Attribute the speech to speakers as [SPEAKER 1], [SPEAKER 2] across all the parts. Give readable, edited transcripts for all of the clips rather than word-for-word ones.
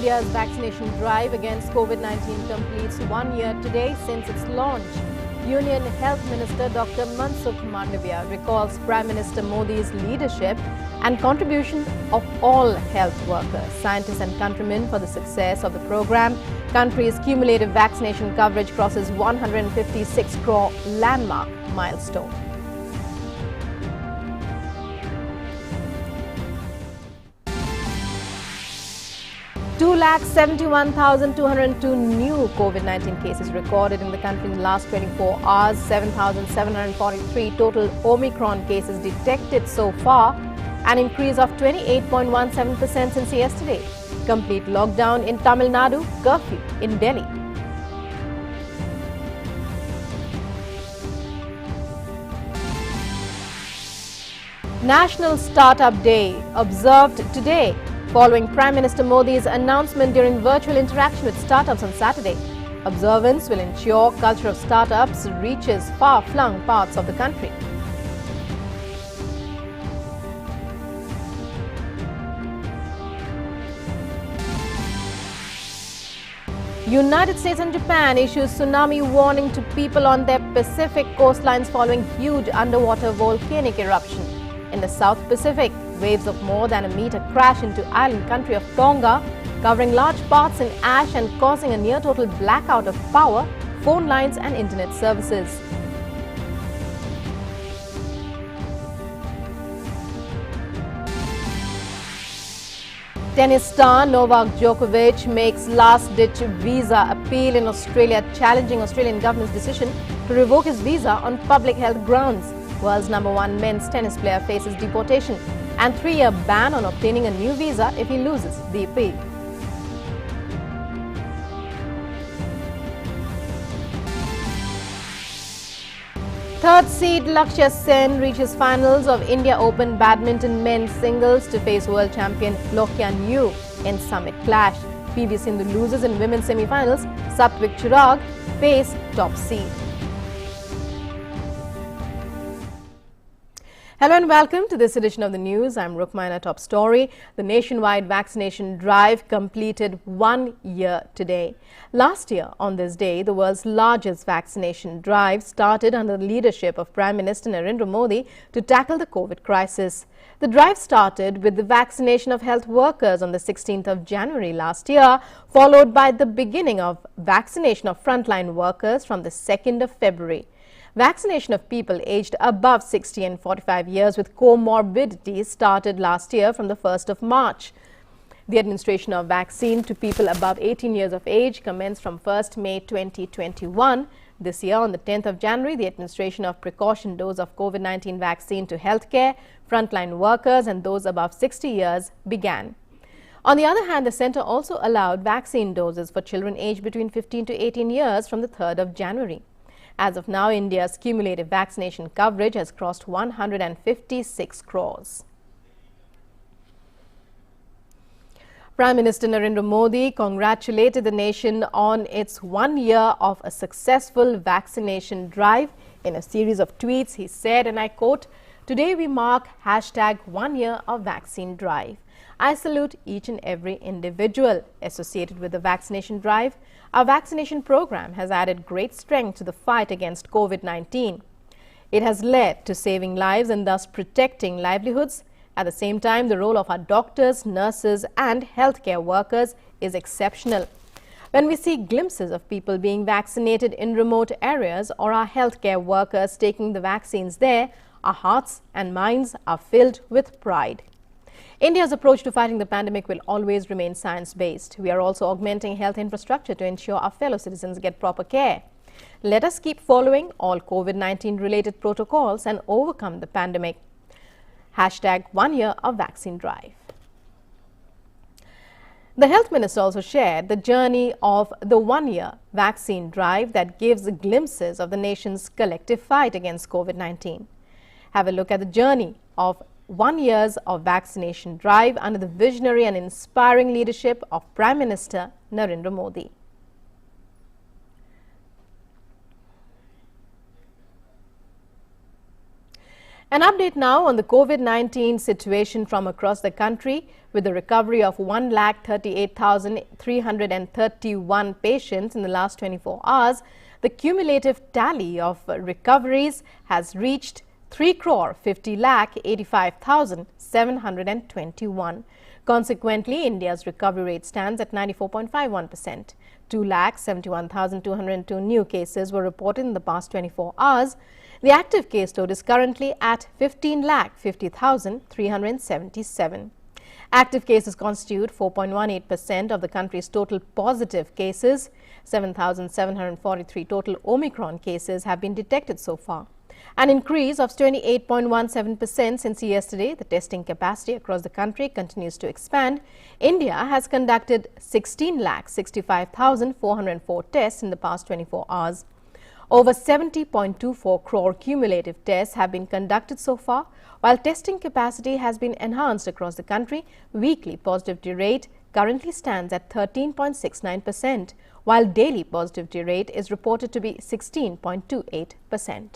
[SPEAKER 1] India's vaccination drive against COVID-19 completes 1 year today since its launch. Union Health Minister Dr. Mansukh Mandavia recalls Prime Minister Modi's leadership and contribution of all health workers, scientists and countrymen for the success of the program. Country's cumulative vaccination coverage crosses 156 crore landmark milestone. Two 271,202 new COVID-19 cases recorded in the country in the last 24 hours. 7,743 total Omicron cases detected so far, an increase of 28.17% since yesterday. Complete lockdown in Tamil Nadu, curfew in Delhi. National Startup Day observed today, following Prime Minister Modi's announcement during virtual interaction with startups on Saturday. Observance will ensure culture of startups reaches far-flung parts of the country. United States and Japan issues tsunami warning to people on their Pacific coastlines following huge underwater volcanic eruption. In the South Pacific, waves of more than a meter crash into island country of Tonga, covering large parts in ash and causing a near-total blackout of power, phone lines and internet services. Tennis star Novak Djokovic makes last-ditch visa appeal in Australia, challenging Australian government's decision to revoke his visa on public health grounds. World's #1 men's tennis player faces deportation and 3-year ban on obtaining a new visa if he loses the appeal. Third seed Lakshya Sen reaches finals of India Open Badminton men's singles to face world champion Lakshya Sen in summit clash. PV Sindhu loses in women's semi-finals. Satwik Chirag face top seed. Hello and welcome to this edition of the news. I'm Rukmaina. Top story. The nationwide vaccination drive completed 1 year today. Last year on this day, the world's largest vaccination drive started under the leadership of Prime Minister Narendra Modi to tackle the COVID crisis. The drive started with the vaccination of health workers on the 16th of January last year, followed by the beginning of vaccination of frontline workers from the 2nd of February. Vaccination of people aged above 60 and 45 years with comorbidities started last year from the 1st of March. The administration of vaccine to people above 18 years of age commenced from 1st May 2021. This year, on the 10th of January, the administration of precaution dose of COVID-19 vaccine to healthcare, frontline workers and those above 60 years began. On the other hand, the centre also allowed vaccine doses for children aged between 15 to 18 years from the 3rd of January. As of now, India's cumulative vaccination coverage has crossed 156 crores. Prime Minister Narendra Modi congratulated the nation on its 1 year of a successful vaccination drive. In a series of tweets, he said, and I quote, "Today we mark #1 year of vaccine drive. I salute each and every individual associated with the vaccination drive. Our vaccination program has added great strength to the fight against COVID-19. It has led to saving lives and thus protecting livelihoods. At the same time, the role of our doctors, nurses and healthcare workers is exceptional. When we see glimpses of people being vaccinated in remote areas or our healthcare workers taking the vaccines there, our hearts and minds are filled with pride." India's approach to fighting the pandemic will always remain science-based. We are also augmenting health infrastructure to ensure our fellow citizens get proper care. Let us keep following all COVID-19 related protocols and overcome the pandemic. #1 year of vaccine drive. The Health Minister also shared the journey of the 1 year vaccine drive that gives glimpses of the nation's collective fight against COVID-19. Have a look at the journey of 1 year of vaccination drive under the visionary and inspiring leadership of Prime Minister Narendra Modi. An update now on the COVID-19 situation from across the country. With the recovery of 1,38,331 patients in the last 24 hours, the cumulative tally of recoveries has reached 3,50,85,721. Consequently, India's recovery rate stands at 94.51%. 2,71,202 new cases were reported in the past 24 hours. The active case load is currently at 15,50,377. Active cases constitute 4.18% of the country's total positive cases. 7,743 total Omicron cases have been detected so far. An increase of 28.17% since yesterday. The testing capacity across the country continues to expand. India has conducted 16,65,404 tests in the past 24 hours. Over 70.24 crore cumulative tests have been conducted so far. While testing capacity has been enhanced across the country, weekly positivity rate currently stands at 13.69%, while daily positivity rate is reported to be 16.28%.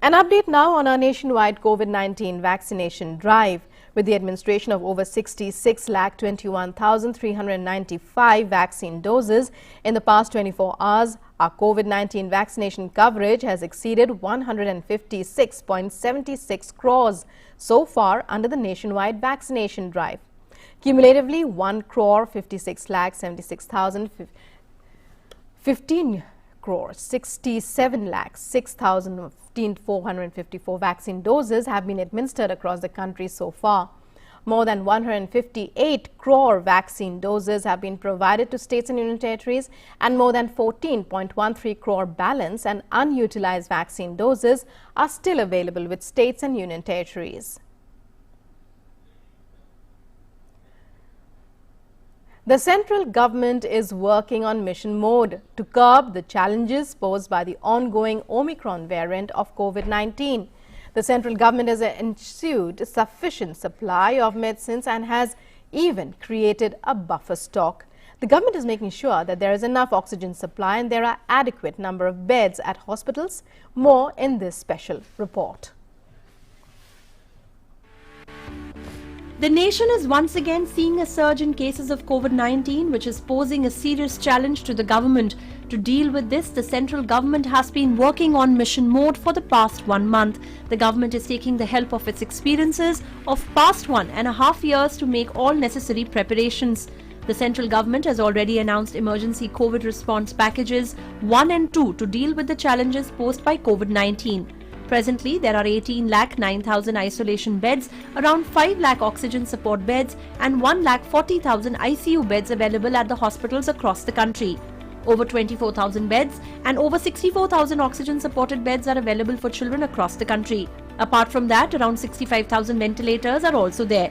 [SPEAKER 1] An update now on our nationwide COVID-19 vaccination drive. With the administration of over 66,21,395 vaccine doses in the past 24 hours, our COVID-19 vaccination coverage has exceeded 156.76 crores so far under the nationwide vaccination drive. Cumulatively, 1,56,76,015 crores, 67,06,454 vaccine doses have been administered across the country so far. More than 158 crore vaccine doses have been provided to states and union territories, and more than 14.13 crore balance and unutilized vaccine doses are still available with states and union territories. The central government is working on mission mode to curb the challenges posed by the ongoing Omicron variant of COVID-19. The central government has ensured sufficient supply of medicines and has even created a buffer stock. The government is making sure that there is enough oxygen supply and there are adequate number of beds at hospitals. More in this special report.
[SPEAKER 2] The nation is once again seeing a surge in cases of COVID-19, which is posing a serious challenge to the government. To deal with this, the central government has been working on mission mode for the past 1 month. The government is taking the help of its experiences of past 1.5 years to make all necessary preparations. The central government has already announced emergency COVID response packages 1 and 2 to deal with the challenges posed by COVID-19. Presently, there are 18,09,000 isolation beds, around 5 lakh oxygen support beds and 1,40,000 ICU beds available at the hospitals across the country. Over 24,000 beds and over 64,000 oxygen supported beds are available for children across the country. Apart from that, around 65,000 ventilators are also there.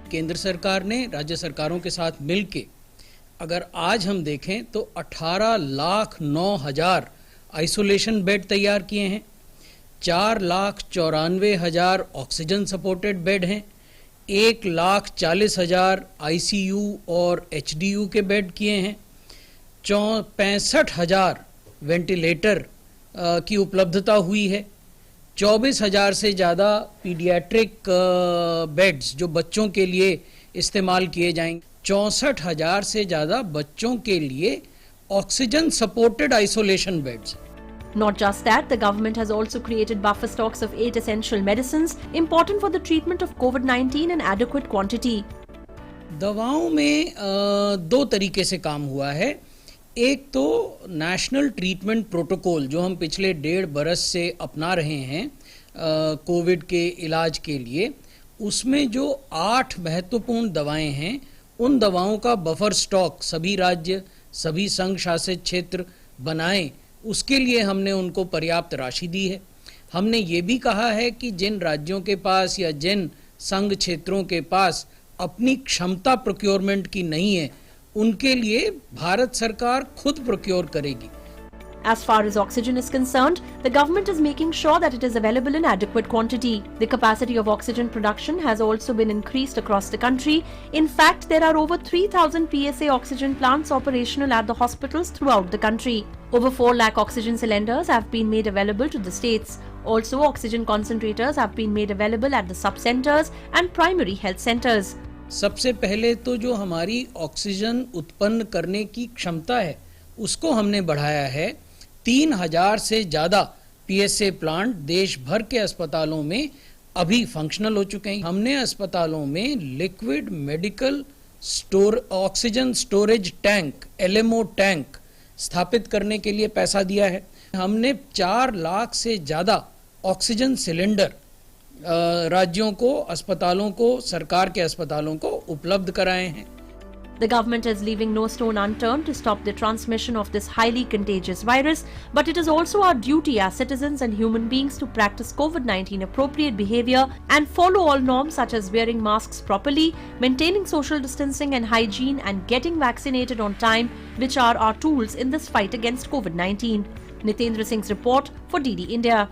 [SPEAKER 3] केंद्र सरकार ने राज्य सरकारों के साथ मिलके अगर आज हम देखें तो 18,09,000 आइसोलेशन बेड तैयार किए हैं, 4,94,000 ऑक्सीजन सपोर्टेड बेड हैं, 1,40,000 ICU और HDU के बेड किए हैं, 65,000 वेंटिलेटर की उपलब्धता हुई है, 24,000 से ज़्यादा पीडियाट्रिक बेड्स जो बच्चों के लिए इस्तेमाल किए जाएंगे, 64,000 से ज़्यादा बच्चों के लिए oxygen supported isolation beds.
[SPEAKER 2] Not just that, the government has also created buffer stocks of 8 essential medicines important for the treatment of COVID-19 in adequate quantity.
[SPEAKER 3] दवाओं में दो तरीके से काम हुआ है. एक तो नेशनल ट्रीटमेंट प्रोटोकॉल जो हम पिछले 1.5 बरस से अपना रहे हैं कोविड के इलाज के लिए, उसमें जो 8 महत्वपूर्ण दवाएं हैं, उन दवाओं का बफर स्टॉक सभी राज्य, सभी संघ शासित क्षेत्र बनाएं, उसके लिए हमने उनको पर्याप्त राशि दी है. हमने ये भी कहा है कि जिन राज्यों के पास या जिन संघ क्षेत्रों के पास अपनी क्षमता प्रोक्योरमेंट की नहीं है, उनके लिए भारत सरकार खुद प्रोक्योर करेगी.
[SPEAKER 2] As far as oxygen is concerned, the government is making sure that it is available in adequate quantity. The capacity of oxygen production has also been increased across the country. In fact, there are over 3,000 PSA oxygen plants operational at the hospitals throughout the country. Over 4 lakh oxygen cylinders have been made available to the states. Also, oxygen concentrators have been made available at the sub-centers and primary health centers.
[SPEAKER 3] सबसे पहले तो जो हमारी oxygen उत्पन्न करने की क्षमता है उसको हमने बढ़ाया है। 3000 से ज़्यादा पीएसए प्लांट देश भर के अस्पतालों में अभी फंक्शनल हो चुके हैं। हमने अस्पतालों में liquid medical oxygen storage tank LMO tank स्थापित करने के लिए पैसा दिया है। हमने 4 लाख से ज़्यादा ऑक्सीजन सिलेंडर राज्यों को, अस्पतालों को, सरकार के अस्पतालों को उपलब्ध कराए हैं।
[SPEAKER 2] The government is leaving no stone unturned to stop the transmission of this highly contagious virus, but it is also our duty as citizens and human beings to practice COVID-19 appropriate behavior and follow all norms such as wearing masks properly, maintaining social distancing and hygiene, and getting vaccinated on time, which are our tools in this fight against COVID-19. Nitin Singh's report for DD India.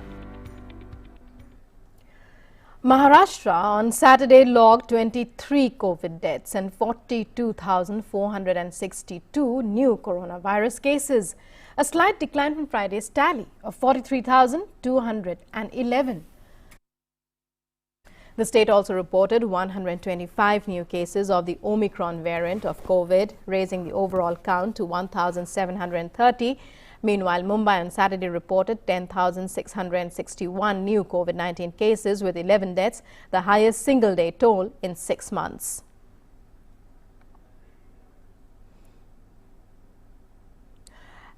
[SPEAKER 1] Maharashtra on Saturday logged 23 COVID deaths and 42,462 new coronavirus cases, a slight decline from Friday's tally of 43,211. The state also reported 125 new cases of the Omicron variant of COVID, raising the overall count to 1,730. Meanwhile, Mumbai on Saturday reported 10,661 new COVID-19 cases with 11 deaths, the highest single-day toll in 6 months.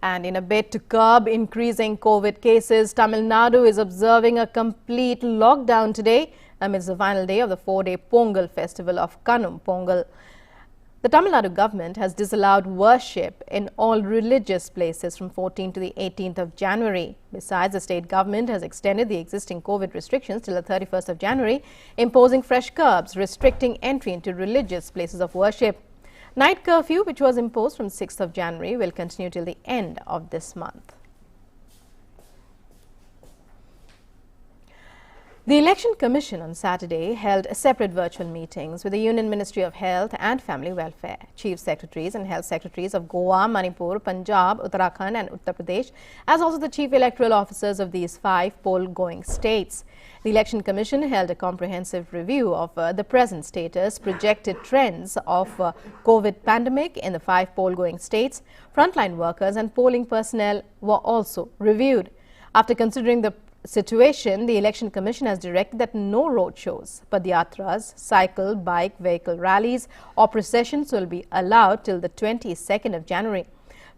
[SPEAKER 1] And in a bid to curb increasing COVID cases, Tamil Nadu is observing a complete lockdown today amidst the final day of the 4-day Pongal festival of Kanum Pongal. The Tamil Nadu government has disallowed worship in all religious places from 14th to the 18th of January. Besides, the state government has extended the existing COVID restrictions till the 31st of January, imposing fresh curbs restricting entry into religious places of worship. Night curfew, which was imposed from 6th of January, will continue till the end of this month. The Election Commission on Saturday held separate virtual meetings with the Union Ministry of Health and Family Welfare, Chief Secretaries and Health Secretaries of Goa, Manipur, Punjab, Uttarakhand and Uttar Pradesh, as also the Chief Electoral Officers of these 5 poll-going states. The Election Commission held a comprehensive review of the present status, projected trends of COVID pandemic in the 5 poll-going states. Frontline workers and polling personnel were also reviewed. After considering the situation, the Election Commission has directed that no road shows, padyatras, cycle, bike, vehicle rallies or processions will be allowed till the 22nd of January.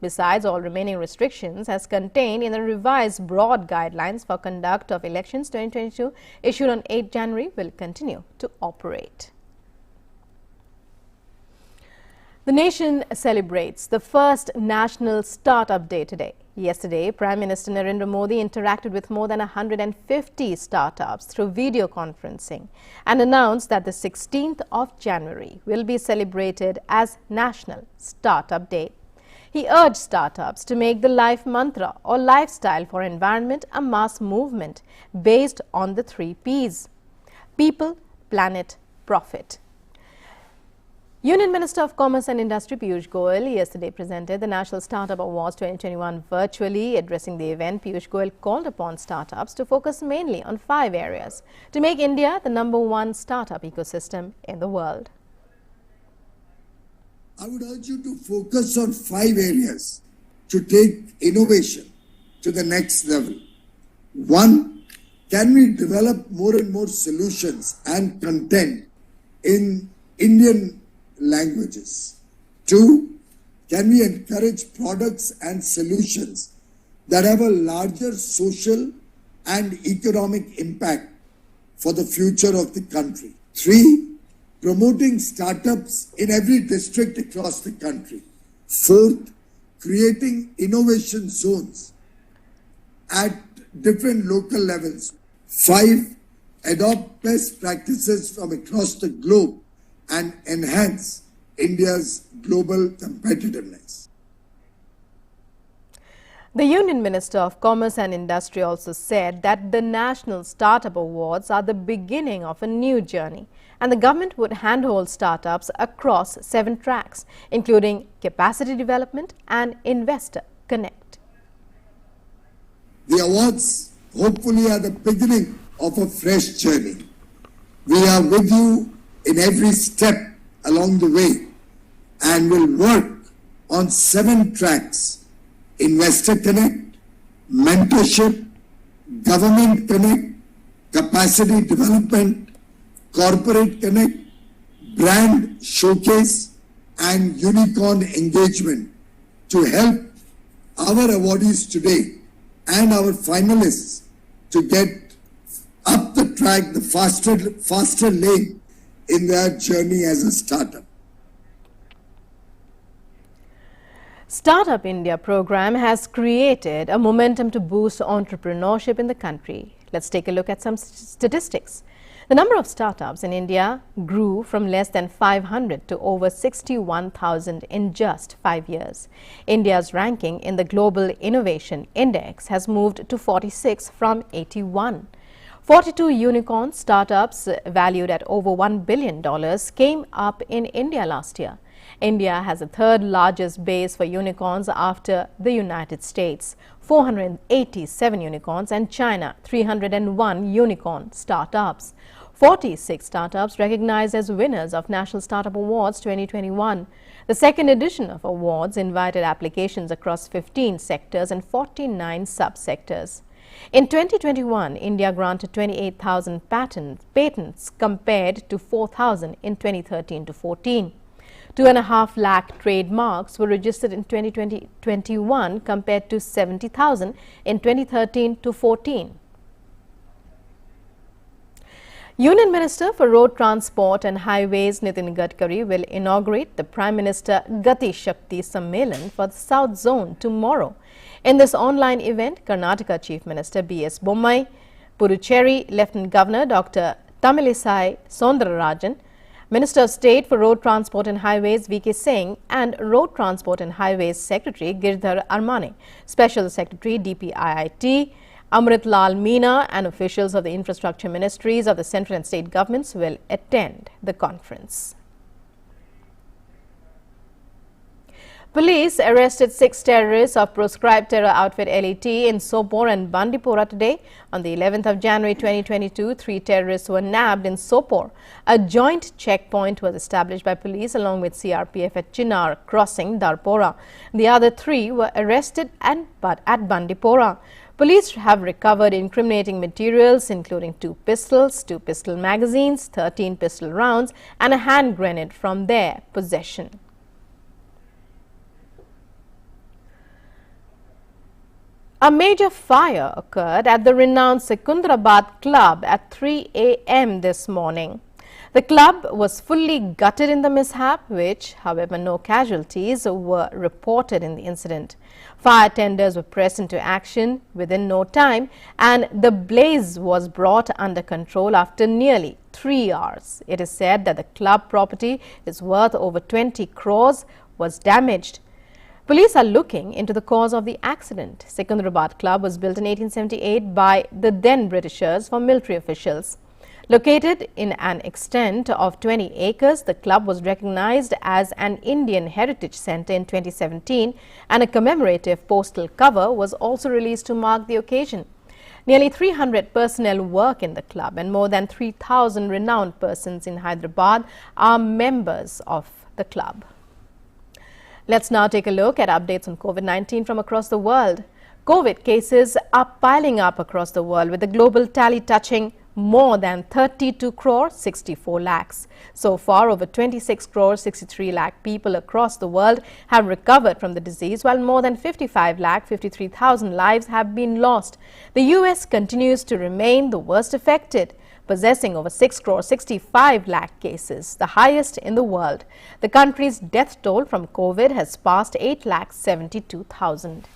[SPEAKER 1] Besides, all remaining restrictions as contained in the revised broad guidelines for conduct of elections 2022 issued on 8 January will continue to operate. The nation celebrates the first National Startup Day today. Yesterday, Prime Minister Narendra Modi interacted with more than 150 startups through video conferencing and announced that the 16th of January will be celebrated as National Startup Day. He urged startups to make the life mantra or lifestyle for environment a mass movement based on the 3 Ps: people, planet, profit. Union Minister of Commerce and Industry Piyush Goyal yesterday presented the National Startup Awards 2021 virtually. Addressing the event, Piyush Goyal called upon startups to focus mainly on 5 areas to make India the #1 startup ecosystem in the world.
[SPEAKER 4] I would urge you to focus on 5 areas to take innovation to the next level. 1, can we develop more and more solutions and content in Indian languages? 2, can we encourage products and solutions that have a larger social and economic impact for the future of the country? 3, promoting startups in every district across the country. 4th, creating innovation zones at different local levels. 5, adopt best practices from across the globe and enhance India's global competitiveness.
[SPEAKER 1] The Union Minister of Commerce and Industry also said that the National Startup Awards are the beginning of a new journey, and the government would handhold startups across 7 tracks, including capacity development and investor connect.
[SPEAKER 4] The awards hopefully are the beginning of a fresh journey. We are with you in every step along the way and will work on 7 tracks: Investor Connect, Mentorship, Government Connect, Capacity Development, Corporate Connect, Brand Showcase, and Unicorn Engagement to help our awardees today and our finalists to get up the track, the faster lane in their journey as a startup.
[SPEAKER 1] Startup India program has created a momentum to boost entrepreneurship in the country. Let's take a look at some statistics. The number of startups in India grew from less than 500 to over 61,000 in just 5 years. India's ranking in the Global Innovation Index has moved to 46 from 81. 42 unicorn startups valued at over $1 billion came up in India last year. India has the 3rd largest base for unicorns after the United States, 487 unicorns, and China, 301 unicorn startups. 46 startups recognized as winners of National Startup Awards 2021. The second edition of awards invited applications across 15 sectors and 49 subsectors. In 2021, India granted 28,000 patents compared to 4,000 in 2013 to 14. 2.5 lakh trademarks were registered in 2021 compared to 70,000 in 2013 to 14. Union Minister for Road Transport and Highways Nitin Gadkari will inaugurate the Prime Minister Gati Shakti Sammelan for the South Zone tomorrow. In this online event, Karnataka Chief Minister B.S. Bommai, Puducherry Lieutenant Governor Dr. Tamilisai Soundararajan, Minister of State for Road Transport and Highways V.K. Singh and Road Transport and Highways Secretary Girdhar Armane, Special Secretary DPIIT, Amrit Lal Meena and officials of the infrastructure ministries of the central and state governments will attend the conference. Police arrested 6 terrorists of proscribed terror outfit LET in Sopore and Bandipora today. On the 11th of January 2022, 3 terrorists were nabbed in Sopore. A joint checkpoint was established by police along with CRPF at Chinar crossing Darpora. The other 3 were arrested at Bandipora. Police have recovered incriminating materials including 2 pistols, 2 pistol magazines, 13 pistol rounds and a hand grenade from their possession. A major fire occurred at the renowned Secunderabad Club at 3 a.m. this morning. The club was fully gutted in the mishap, which, however, no casualties were reported in the incident. Fire tenders were pressed into action within no time, and the blaze was brought under control after nearly 3 hours. It is said that the club property is worth over 20 crores was damaged. Police are looking into the cause of the accident. Secunderabad Club was built in 1878 by the then Britishers for military officials. Located in an extent of 20 acres, the club was recognized as an Indian Heritage Centre in 2017 and a commemorative postal cover was also released to mark the occasion. Nearly 300 personnel work in the club and more than 3,000 renowned persons in Hyderabad are members of the club. Let's now take a look at updates on COVID-19 from across the world. COVID cases are piling up across the world with the global tally touching more than 32 crore 64 lakhs. So far, over 26 crore 63 lakh people across the world have recovered from the disease, while more than 55 lakh 53,000 lives have been lost. The US continues to remain the worst affected, possessing over 6 crore 65 lakh cases, the highest in the world. The country's death toll from COVID has passed 8 lakh 72,000.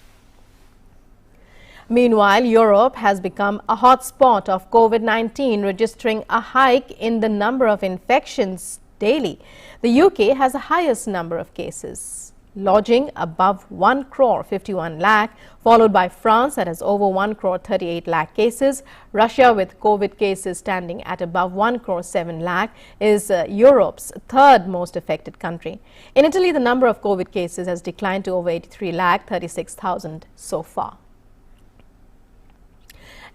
[SPEAKER 1] Meanwhile, Europe has become a hotspot of COVID-19, registering a hike in the number of infections daily. The UK has the highest number of cases, lodging above 1 crore 51 lakh, followed by France that has over 1 crore 38 lakh cases. Russia, with COVID cases standing at above 1 crore 7 lakh, is Europe's 3rd most affected country. In Italy, the number of COVID cases has declined to over 83 lakh 36,000 so far.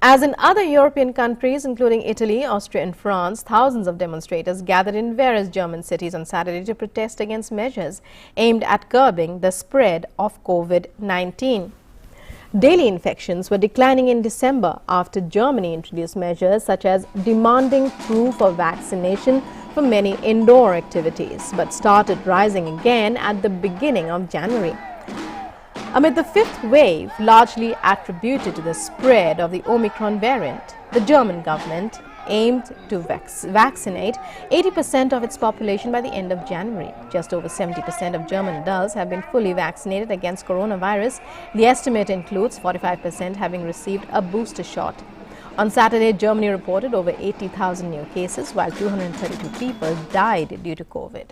[SPEAKER 1] As in other European countries, including Italy, Austria and France, thousands of demonstrators gathered in various German cities on Saturday to protest against measures aimed at curbing the spread of COVID-19. Daily infections were declining in December after Germany introduced measures such as demanding proof of vaccination for many indoor activities, but started rising again at the beginning of January. Amid the fifth wave, largely attributed to the spread of the Omicron variant, the German government aimed to vaccinate 80% of its population by the end of January. Just over 70% of German adults have been fully vaccinated against coronavirus. The estimate includes 45% having received a booster shot. On Saturday, Germany reported over 80,000 new cases, while 232 people died due to COVID.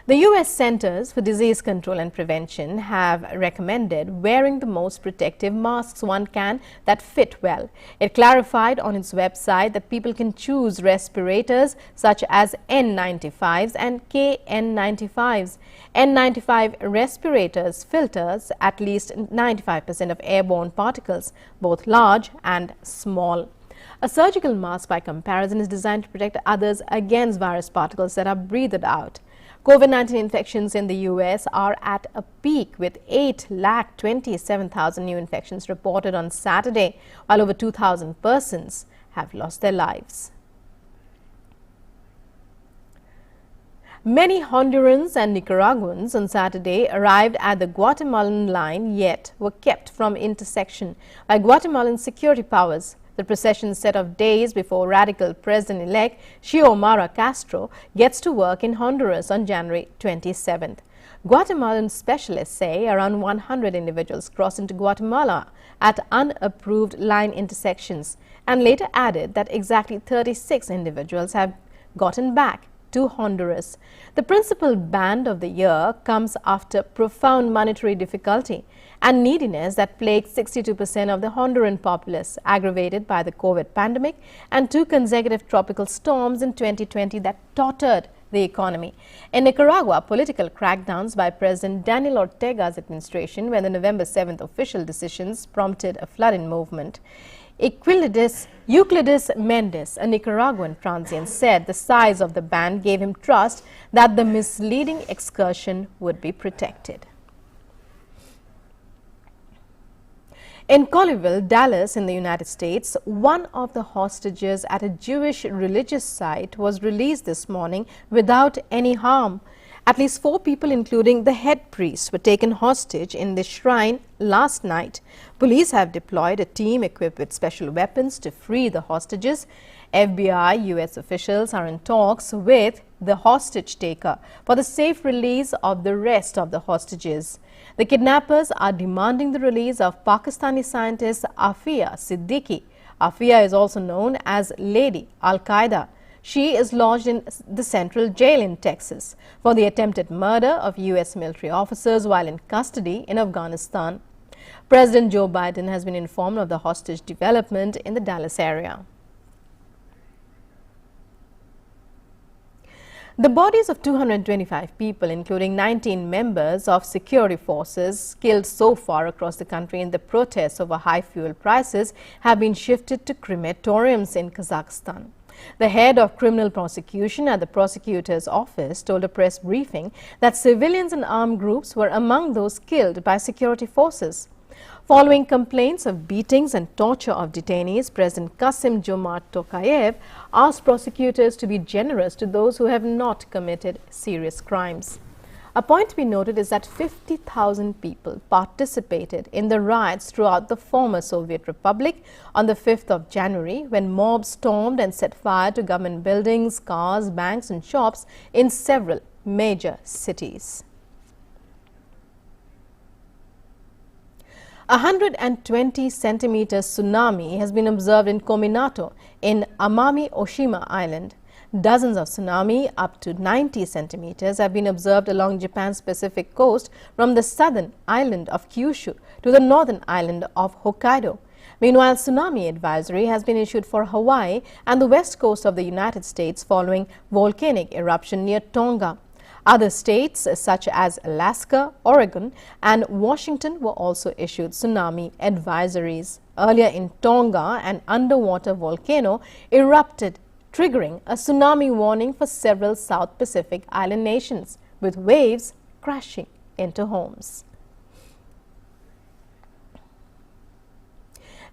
[SPEAKER 1] The U.S. Centers for Disease Control and Prevention have recommended wearing the most protective masks one can that fit well. It clarified on its website that people can choose respirators such as N95s and KN95s. N95 respirators filters at least 95% of airborne particles, both large and small. A surgical mask, by comparison, is designed to protect others against virus particles that are breathed out. COVID-19 infections in the U.S. are at a peak with 8,27,000 new infections reported on Saturday, while over 2,000 persons have lost their lives. Many Hondurans and Nicaraguans on Saturday arrived at the Guatemalan line, yet were kept from intersection by Guatemalan security powers. The procession set of days before radical President-elect Xiomara Castro gets to work in Honduras on January 27th. Guatemalan specialists say around 100 individuals crossed into Guatemala at unapproved line intersections, and later added that exactly 36 individuals have gotten back to Honduras. The principal ban of the year comes after profound monetary difficulty and neediness that plagued 62% of the Honduran populace, aggravated by the COVID pandemic and 2 consecutive tropical storms in 2020 that tottered the economy. In Nicaragua, political crackdowns by President Daniel Ortega's administration, when the November 7th official decisions prompted a flooding movement. Euclides Mendes, a Nicaraguan transient, said the size of the ban gave him trust that the misleading excursion would be protected. In Colleyville, Dallas, in the United States, one of the hostages at a Jewish religious site was released this morning without any harm. At least 4 people, including the head priest, were taken hostage in the shrine last night. Police have deployed a team equipped with special weapons to free the hostages. FBI, U.S. officials are in talks with the hostage taker for the safe release of the rest of the hostages. The kidnappers are demanding the release of Pakistani scientist Afia Siddiqui. Afia is also known as Lady Al-Qaeda. She is lodged in the central jail in Texas for the attempted murder of U.S. military officers while in custody in Afghanistan. President Joe Biden has been informed of the hostage development in the Dallas area. The bodies of 225 people, including 19 members of security forces killed so far across the country in the protests over high fuel prices, have been shifted to crematoriums in Kazakhstan. The head of criminal prosecution at the prosecutor's office told a press briefing that civilians and armed groups were among those killed by security forces. Following complaints of beatings and torture of detainees, President Kassym-Jomart Tokayev asked prosecutors to be generous to those who have not committed serious crimes. A point to be noted is that 50,000 people participated in the riots throughout the former Soviet Republic on the 5th of January, when mobs stormed and set fire to government buildings, cars, banks and shops in several major cities. 120-centimeter tsunami has been observed in Kominato in Amami Oshima Island. Dozens of tsunami up to 90 centimeters have been observed along Japan's Pacific coast from the southern island of Kyushu to the northern island of Hokkaido. Meanwhile, tsunami advisory has been issued for Hawaii and the west coast of the United States following volcanic eruption near Tonga. Other states such as Alaska, Oregon and Washington were also issued tsunami advisories. Earlier in Tonga, an underwater volcano erupted, triggering a tsunami warning for several South Pacific island nations, with waves crashing into homes.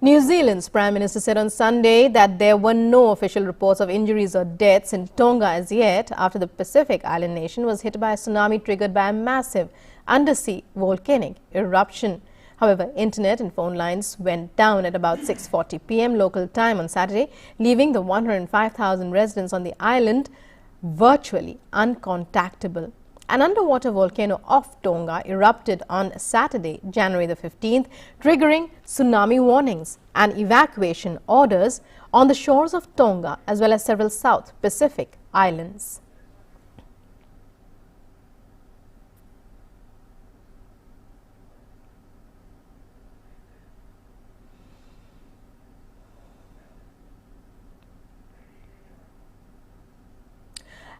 [SPEAKER 1] New Zealand's Prime Minister said on Sunday that there were no official reports of injuries or deaths in Tonga as yet after the Pacific island nation was hit by a tsunami triggered by a massive undersea volcanic eruption. However, internet and phone lines went down at about 6:40 p.m. local time on Saturday, leaving the 105,000 residents on the island virtually uncontactable. An underwater volcano off Tonga erupted on Saturday, January the 15th, triggering tsunami warnings and evacuation orders on the shores of Tonga as well as several South Pacific islands.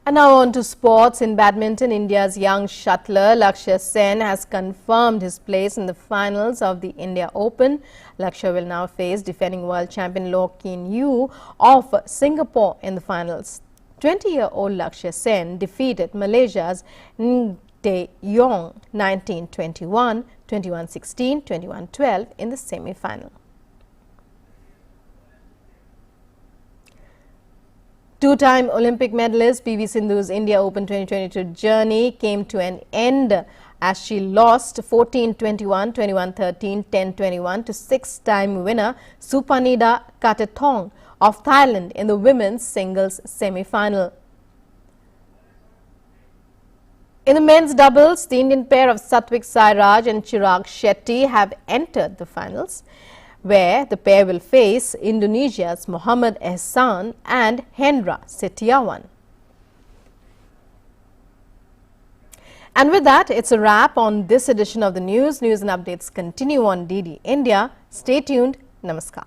[SPEAKER 1] And now on to sports. In badminton, India's young shuttler Lakshya Sen has confirmed his place in the finals of the India Open. Lakshya will now face defending world champion Loh Kean Yew of Singapore in the finals. 20-year-old Lakshya Sen defeated Malaysia's Ng Tae Yong 19-21, 21-16, 21-12 in the semi-final. Two-time Olympic medalist PV Sindhu's India Open 2022 journey came to an end as she lost 14-21, 21-13, 10-21 to six-time winner Supanida Katatong of Thailand in the women's singles semi-final. In the men's doubles, the Indian pair of Satwik Sairaj and Chirag Shetty have entered the finals, where the pair will face Indonesia's Muhammad Ehsan and Hendra Setiawan. And with that, it's a wrap on this edition of the news. News and updates continue on DD India. Stay tuned. Namaskar.